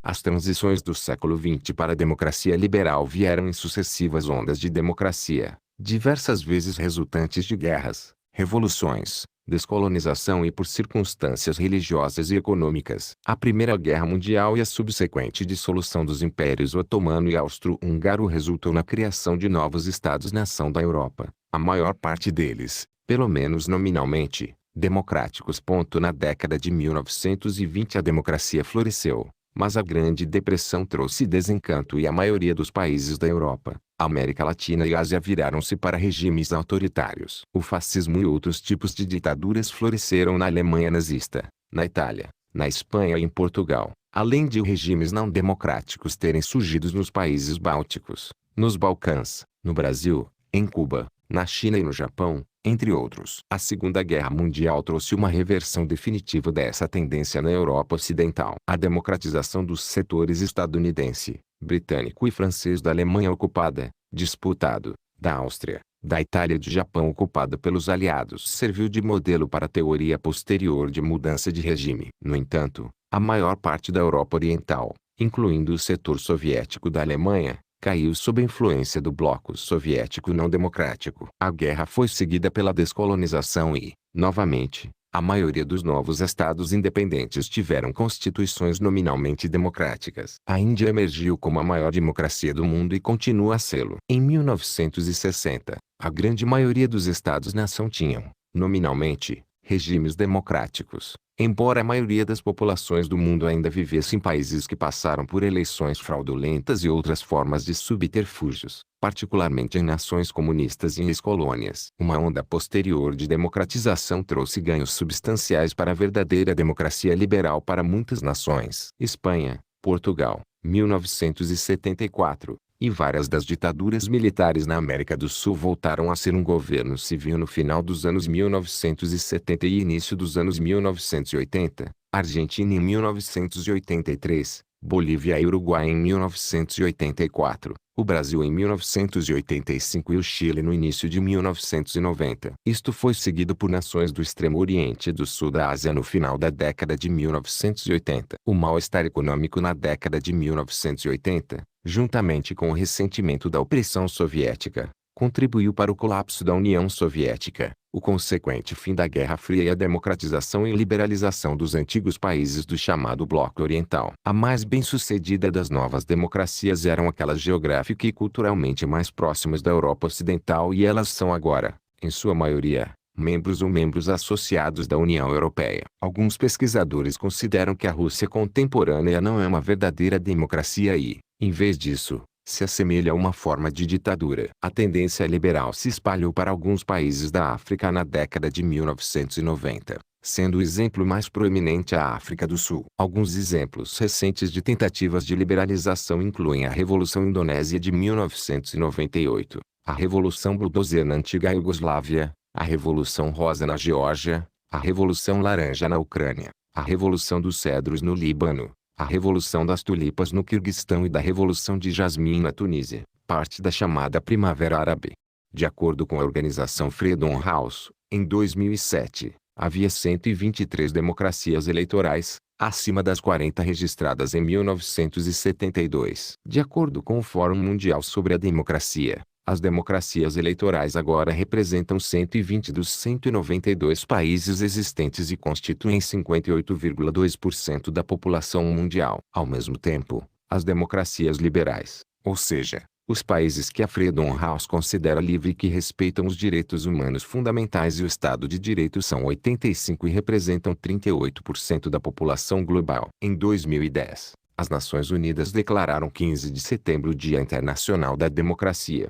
As transições do século XX para a democracia liberal vieram em sucessivas ondas de democracia, diversas vezes resultantes de guerras, revoluções, descolonização e por circunstâncias religiosas e econômicas. A Primeira Guerra Mundial e a subsequente dissolução dos impérios otomano e austro-húngaro resultou na criação de novos estados-nação da Europa, a maior parte deles, pelo menos nominalmente, democráticos. Na década de 1920 a democracia floresceu, mas a Grande Depressão trouxe desencanto e a maioria dos países da Europa, América Latina e Ásia viraram-se para regimes autoritários. O fascismo e outros tipos de ditaduras floresceram na Alemanha nazista, na Itália, na Espanha e em Portugal, além de regimes não democráticos terem surgido nos países bálticos, nos Balcãs, no Brasil, em Cuba, na China e no Japão, entre outros. A Segunda Guerra Mundial trouxe uma reversão definitiva dessa tendência na Europa Ocidental. A democratização dos setores estadunidense, britânico e francês da Alemanha ocupada, disputado, da Áustria, da Itália e do Japão ocupada pelos aliados serviu de modelo para a teoria posterior de mudança de regime. No entanto, a maior parte da Europa Oriental, incluindo o setor soviético da Alemanha, caiu sob a influência do bloco soviético não democrático. A guerra foi seguida pela descolonização e, novamente, a maioria dos novos estados independentes tiveram constituições nominalmente democráticas. A Índia emergiu como a maior democracia do mundo e continua a sê-lo. Em 1960, a grande maioria dos estados-nação tinham, nominalmente, regimes democráticos, embora a maioria das populações do mundo ainda vivesse em países que passaram por eleições fraudulentas e outras formas de subterfúgios, particularmente em nações comunistas e em ex-colônias. Uma onda posterior de democratização trouxe ganhos substanciais para a verdadeira democracia liberal para muitas nações. Espanha, Portugal, 1974, e várias das ditaduras militares na América do Sul voltaram a ser um governo civil no final dos anos 1970 e início dos anos 1980, Argentina em 1983, Bolívia e Uruguai em 1984, o Brasil em 1985 e o Chile no início de 1990. Isto foi seguido por nações do Extremo Oriente e do Sul da Ásia no final da década de 1980. O mal-estar econômico na década de 1980, juntamente com o ressentimento da opressão soviética, contribuiu para o colapso da União Soviética, o consequente fim da Guerra Fria e a democratização e liberalização dos antigos países do chamado Bloco Oriental. A mais bem-sucedida das novas democracias eram aquelas geográfica e culturalmente mais próximas da Europa Ocidental e elas são agora, em sua maioria, membros ou membros associados da União Europeia. Alguns pesquisadores consideram que a Rússia contemporânea não é uma verdadeira democracia e, em vez disso, se assemelha a uma forma de ditadura. A tendência liberal se espalhou para alguns países da África na década de 1990, sendo o exemplo mais proeminente a África do Sul. Alguns exemplos recentes de tentativas de liberalização incluem a Revolução Indonésia de 1998, a Revolução Bulldozer na antiga Iugoslávia, a Revolução Rosa na Geórgia, a Revolução Laranja na Ucrânia, a Revolução dos Cedros no Líbano, a Revolução das Tulipas no Quirguistão e da Revolução de Jasmim na Tunísia, parte da chamada Primavera Árabe. De acordo com a organização Freedom House, em 2007, havia 123 democracias eleitorais, acima das 40 registradas em 1972. De acordo com o Fórum Mundial sobre a Democracia, as democracias eleitorais agora representam 120 dos 192 países existentes e constituem 58,2% da população mundial. Ao mesmo tempo, as democracias liberais, ou seja, os países que a Freedom House considera livre e que respeitam os direitos humanos fundamentais e o Estado de Direito são 85 e representam 38% da população global. Em 2010, as Nações Unidas declararam 15 de setembro o Dia Internacional da Democracia.